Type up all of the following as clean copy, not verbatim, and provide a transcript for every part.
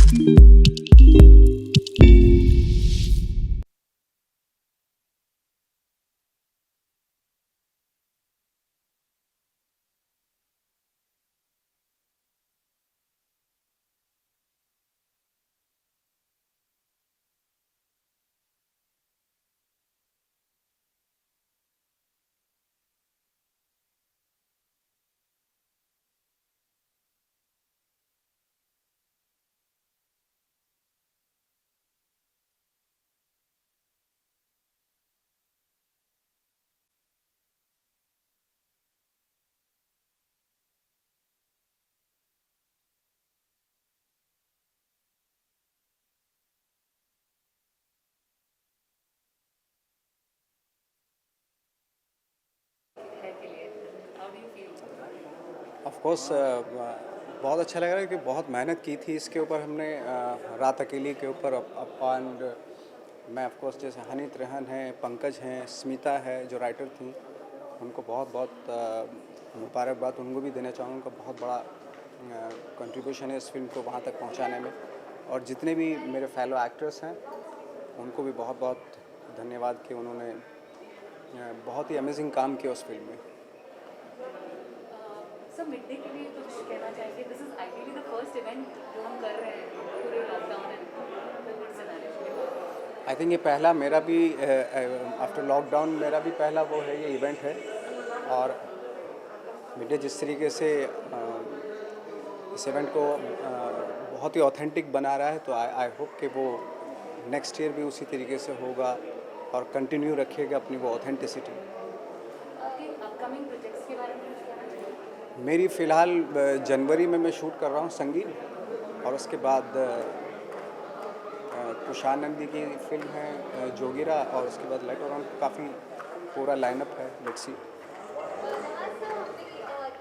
Of course बहुत अच्छा लग रहा है कि बहुत मेहनत की थी इसके ऊपर हमने, रात अकेली के ऊपर एंड मैं ऑफ कोर्स जैसे हनीत रेहन हैं, पंकज हैं, स्मिता है जो राइटर थी, उनको बहुत बहुत मुबारकबाद उनको भी देना चाहूँगा। उनका बहुत बड़ा कंट्रीब्यूशन है इस फिल्म को वहाँ तक पहुँचाने में। और जितने भी मेरे फेलो एक्टर्स हैं उनको भी बहुत बहुत धन्यवाद कि उन्होंने बहुत ही अमेजिंग काम किया उस फिल्म में। सर मिड डे के लिए कुछ कहना चाहेंगे? This is ideally the first event जो हम कर रहे हैं पूरे lockdown and Covid scenario. I think ये पहला मेरा भी आफ्टर लॉकडाउन मेरा भी पहला वो है, ये इवेंट है। और मीडिया जिस तरीके से इस इवेंट को बहुत ही ऑथेंटिक बना रहा है, तो आई होप कि वो नेक्स्ट ईयर भी उसी तरीके से होगा और कंटिन्यू रखिएगा अपनी वो ऑथेंटिसिटी। आपके अपकमिंग प्रोजेक्ट्स के बारे में कुछ कहना चाहिए? मेरी फ़िलहाल जनवरी में मैं शूट कर रहा हूँ संगीत, और उसके बाद तुषार नंदी की फिल्म है जोगिरा, और उसके बाद लाइक और काफ़ी पूरा लाइनअप है। Let's see.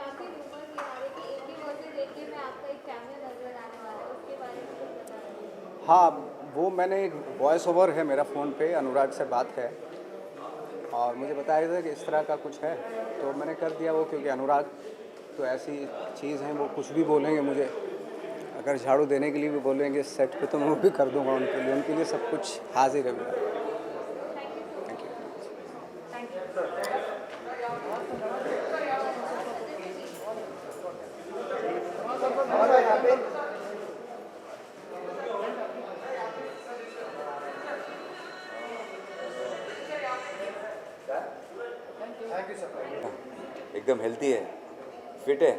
काफी रूमर्स ये आ रहे कि एपी वर्सेस एके में आपका एक कैमियो नजर आने वाला है, उसके बारे में कुछ बता रहे हैं? हाँ, वो मैंने एक वॉइस ओवर है मेरा फ़ोन पे, अनुराग से बात है और मुझे बताया था कि इस तरह का कुछ है, तो मैंने कर दिया वो, क्योंकि अनुराग तो ऐसी चीज़ है, वो कुछ भी बोलेंगे मुझे, अगर झाड़ू देने के लिए भी बोलेंगे सेट पे तो मैं वो भी कर दूंगा उनके लिए सब कुछ हाजिर है मेरा। Thank you. Thank you. एकदम हेल्थी है, फिट है,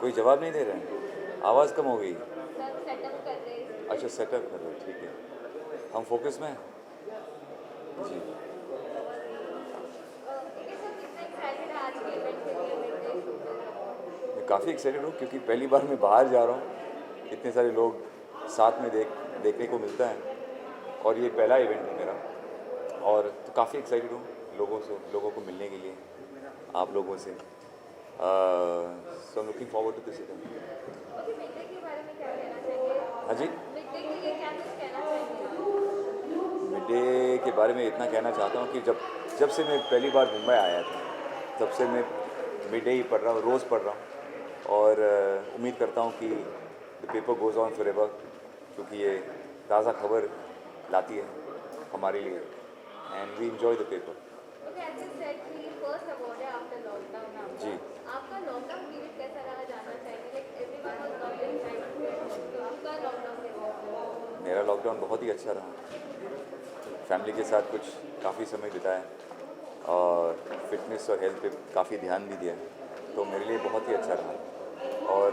कोई जवाब नहीं दे रहा है, आवाज़ कम हो गई। सब सेटअप कर रहे हैं। अच्छा सेटअप कर रहे हो, ठीक है, हम फोकस में हैं। जी ठीक है सर, कितना एक्साइटेड है आज के इवेंट के लिए मिड डे शो के लिए? मैं काफ़ी एक्साइटेड हूँ क्योंकि पहली बार मैं बाहर जा रहा हूँ, इतने सारे लोग साथ में देखने को मिलता है और ये पहला इवेंट है मेरा, और तो काफ़ी एक्साइटेड हूँ लोगों को मिलने के लिए, आप लोगों से। So looking forward to this event. Okay, mid day के बारे में क्या कहना चाहेंगे? हाँ जी, मिड डे के लिए क्या कुछ कहना चाहेंगे? मिड डे के बारे में इतना कहना चाहता हूँ कि जब से मैं पहली बार मुंबई आया था तब से मैं मिड डे ही पढ़ रहा हूँ, रोज़ पढ़ रहा हूँ, और उम्मीद करता हूँ कि the paper goes on forever, क्योंकि ये ताज़ा खबर लाती है हमारे लिए, and we enjoy the paper. Okay, as you said कि फर्स्ट अवार्ड है आफ्टर लॉकडाउन आपका। जी, आपका लॉकडाउन पीरियड कैसा रहा जानना चाहेंगे? Like everyone was locked inside, तो आपका लॉकडाउन कैसा रहा? मेरा लॉकडाउन बहुत ही अच्छा रहा, फैमिली के साथ कुछ काफ़ी समय बिताया और फिटनेस और हेल्थ पे काफ़ी ध्यान भी दिया, तो मेरे लिए बहुत ही अच्छा रहा। और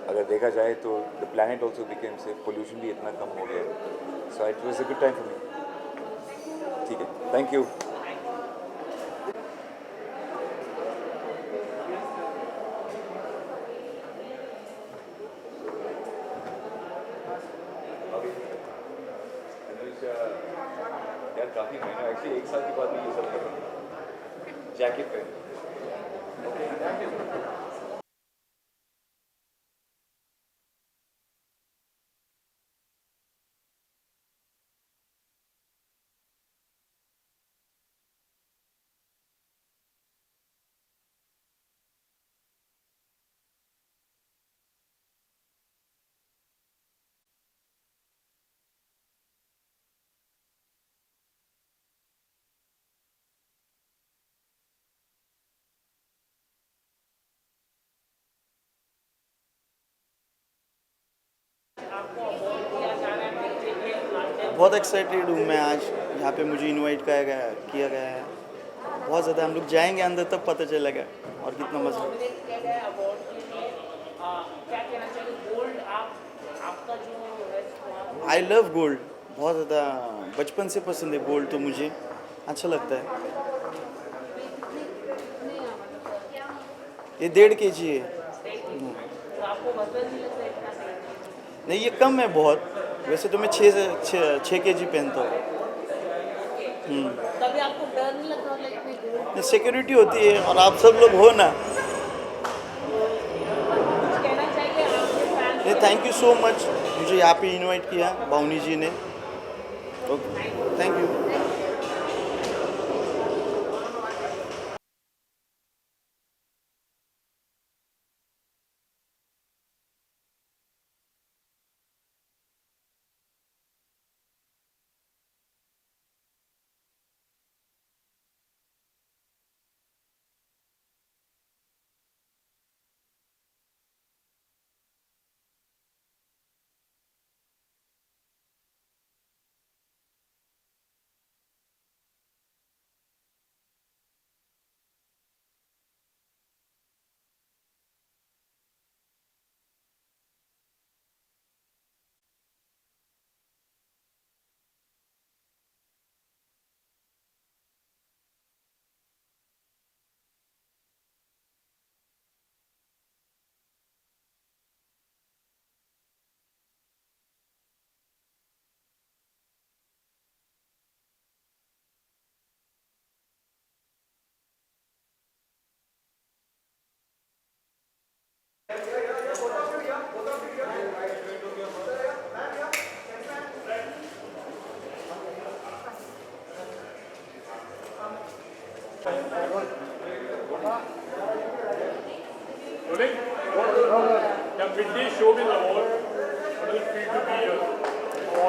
अगर देखा जाए तो द प्लैनेट ऑल्सो बिकेम से, पोल्यूशन भी इतना कम हो गया, so it was a good time for me. ठीक है, थैंक यू। यार काफ़ी महीना, एक्चुअली एक साल के बाद मैं ये सब कर रहा हूँ, जैकेट पहन। Okay, thank you. बहुत एक्साइटेड हूँ मैं आज यहाँ पे मुझे इनवाइट किया गया है। बहुत ज़्यादा हम लोग जाएंगे अंदर तब पता चलेगा और कितना मज़ा। नॉमिनेट किया गया है अवार्ड के लिए। क्या कहना चाहिए गोल्ड आपका जो है वहाँ आई लव गोल्ड, बहुत ज़्यादा बचपन से पसंद है गोल्ड, तो मुझे अच्छा लगता है। ये 1.5 kg है। तो आपको वजन नहीं लगता है इतना सही? नहीं, ये कम है बहुत, वैसे तो मैं 6 kg पहनता हूँ। कभी आपको डर नहीं लगता लाइक कोई गोल्ड सिक्योरिटी होती है और आप सब लोग हो ना। कुछ कहना चाहिए आपके फैंस नहीं, थैंक यू सो मच, मुझे यहाँ पे इनवाइट किया बाउनी जी ने। Okay, thank you.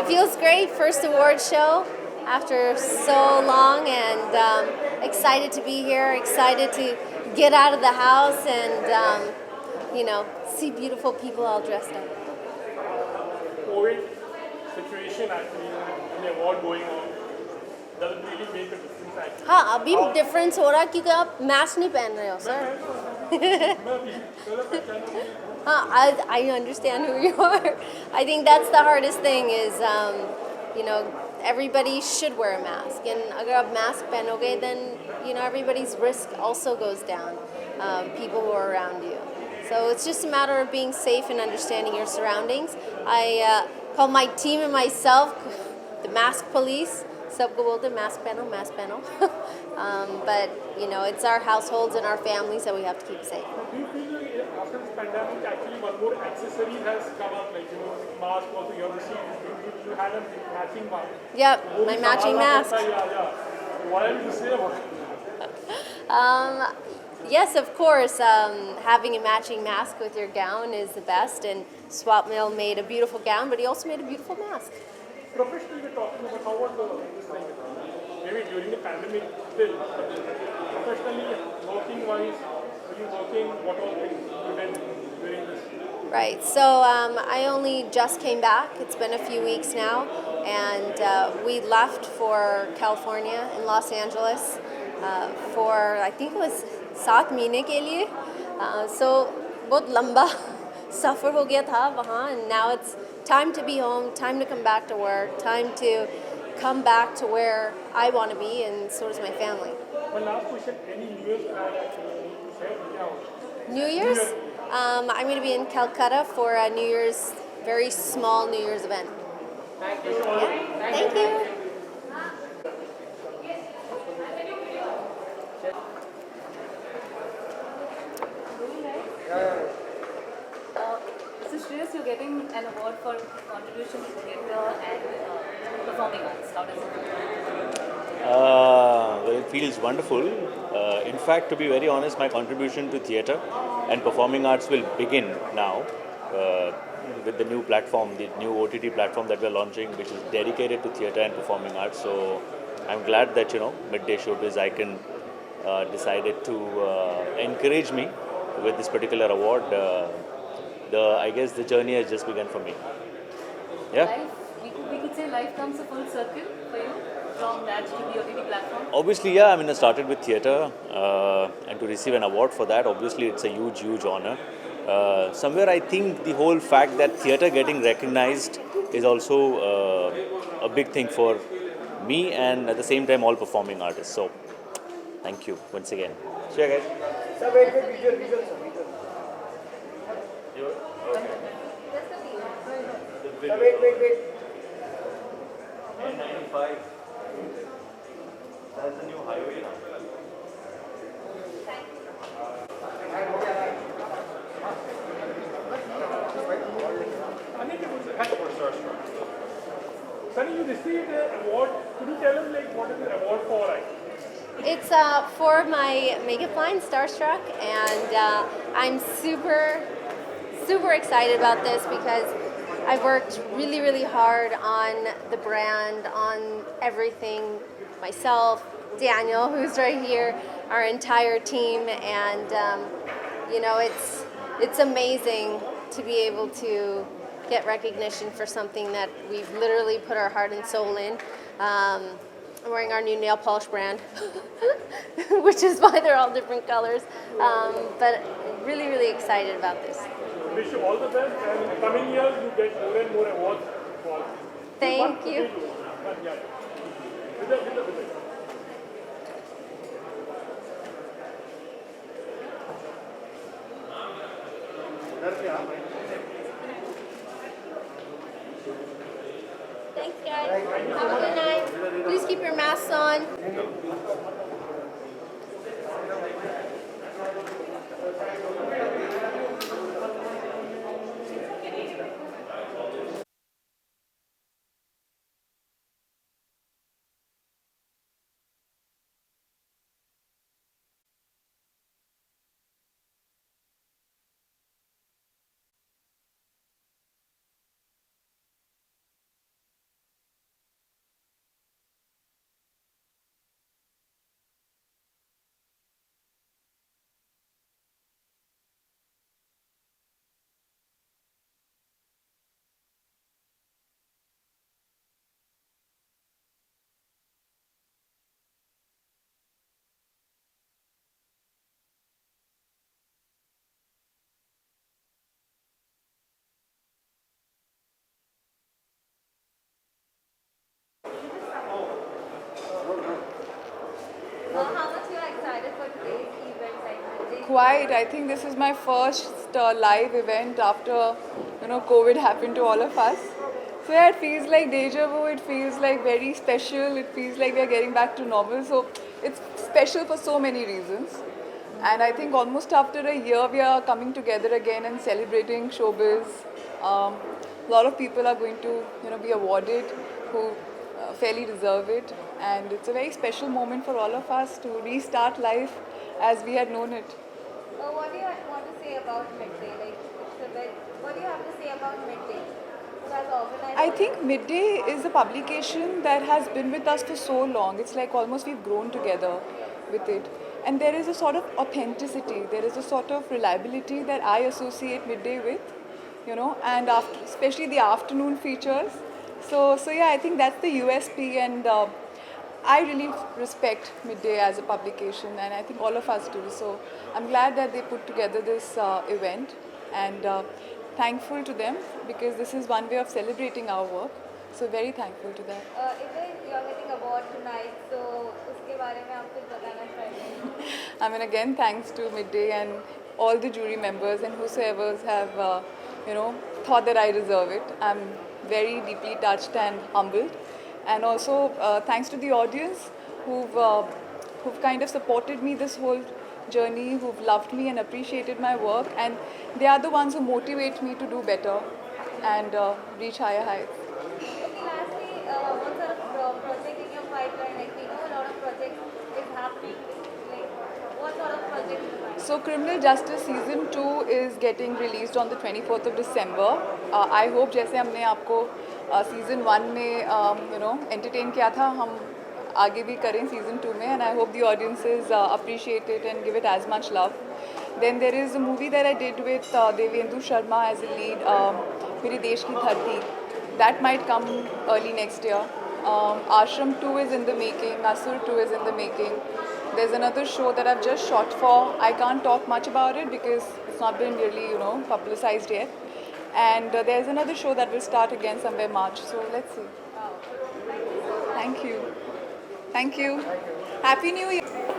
It feels great, first award show after so long, and excited to be here, excited to get out of the house and, see beautiful people all dressed up. COVID situation actually and the award going on doesn't really make a difference actually. हाँ, अभी difference हो रहा है क्योंकि आप mask नहीं पहन रहे हो sir. I understand who you are. I think that's the hardest thing is, everybody should wear a mask. And अगर आप mask पहनोगे, then, everybody's risk also goes down, people who are around you. So it's just a matter of being safe and understanding your surroundings. I call my team and myself the mask police. सबको बोलते हैं mask पहनो. But, it's our households and our families that we have to keep safe. Do you feel like after this pandemic actually one more accessory has come up like mask also you have received you had a matching mask. Yep, my matching mask. Yeah. What are you to say about it? Yes, of course. Having a matching mask with your gown is the best, and Swap Mill made a beautiful gown, but he also made a beautiful mask. Professionally we're talking about how was this thing maybe during the pandemic still professionally working wise were you working what all things you did during this? Right, so I only just came back. It's been a few weeks now, and we left for California in Los Angeles for, I think it was 7 महीने के लिए. So बहुत लंबा सफ़र हो गया था वहाँ, and now it's time to be home, time to come back to work, time to come back to where I want to be, and so does my family. One last question, any New Year's plan actually you said? New Year's? I'm going to be in Calcutta for a New Year's, very small New Year's event. Thank you. Yeah. Thank you. This is Shreyas, you're getting an award for contribution to theatre and performing arts. How does it feel? Well, it feels wonderful. In fact, to be very honest, my contribution to theatre and performing arts will begin now with the new platform, the new OTT platform that we're launching, which is dedicated to theatre and performing arts. So I'm glad that, Midday Showbiz Icon decided to encourage me with this particular award. I guess the journey has just begun for me. Yeah. Life, we could we could say life comes a full circle for you from that to the OTT platform. Obviously, yeah, I mean, I started with theatre, and to receive an award for that, obviously, it's a huge, huge honor. Somewhere, I think the whole fact that theatre getting recognized is also a big thing for me and at the same time, all performing artists. So, thank you once again. See you guys. Just a minute. N95. That's the new highway now. Sunny, you received an award. Could you tell us like what is the award for? Like? It's for my makeup line, Starstruck, and I'm super, super excited about this because I've worked really, really hard on the brand, on everything myself, Daniel, who's right here, our entire team, and you know, it's amazing to be able to get recognition for something that we've literally put our heart and soul in. I'm wearing our new nail polish brand, which is why they're all different colors. But really, really excited about this. Wish you all the best, and in the coming years you get more and more awards. For Thank you. With the Thanks, guys. Have a good night. Please keep your masks on. How much you are excited for today's event? Like, Quite. I think this is my first live event after COVID happened to all of us. So yeah, it feels like deja vu. It feels like very special. It feels like we are getting back to normal. So it's special for so many reasons. And I think almost after a year we are coming together again and celebrating showbiz. A lot of people are going to be awarded who fairly deserve it. And it's a very special moment for all of us to restart life as we had known it. what do you want to say about Midday? Like, it's a bit, what do you have to say about Midday? Who has organized? I think Midday is a publication that has been with us for so long. It's like almost we've grown together with it. And there is a sort of authenticity, there is a sort of reliability that I associate Midday with, and especially the afternoon features. So yeah, I think that's the USP, and I really respect Midday as a publication, and I think all of us do. So I'm glad that they put together this event, and thankful to them because this is one way of celebrating our work. So very thankful to that. You are getting award tonight, so उसके बारे में आप कुछ बताना चाहिए? I mean, again, thanks to Midday and all the jury members and whosoever have, thought that I deserve it. I'm very deeply touched and humbled. And also, thanks to the audience who've kind of supported me this whole journey, who've loved me and appreciated my work. And they are the ones who motivate me to do better and reach higher heights. Okay, lastly, what sort of project in your pipeline? Like, we know a lot of projects is happening. Like, what sort of project is happening? So Criminal Justice Season 2 is getting released on the 24th of December. I hope जैसे हमने आपको Season 1 में entertain किया था, हम आगे भी करें Season 2 में, and I hope the audiences appreciate it and give it as much love. Then there is a movie that I did with Devyendu Sharma as a lead, मेरे देश की धरती. That might come early next year. Ashram 2 is in the making, Asur 2 is in the making. There's another show that I've just shot for. I can't talk much about it because it's not been really, publicized yet. And there's another show that will start again somewhere March. So let's see. Thank you. Thank you. Happy New Year.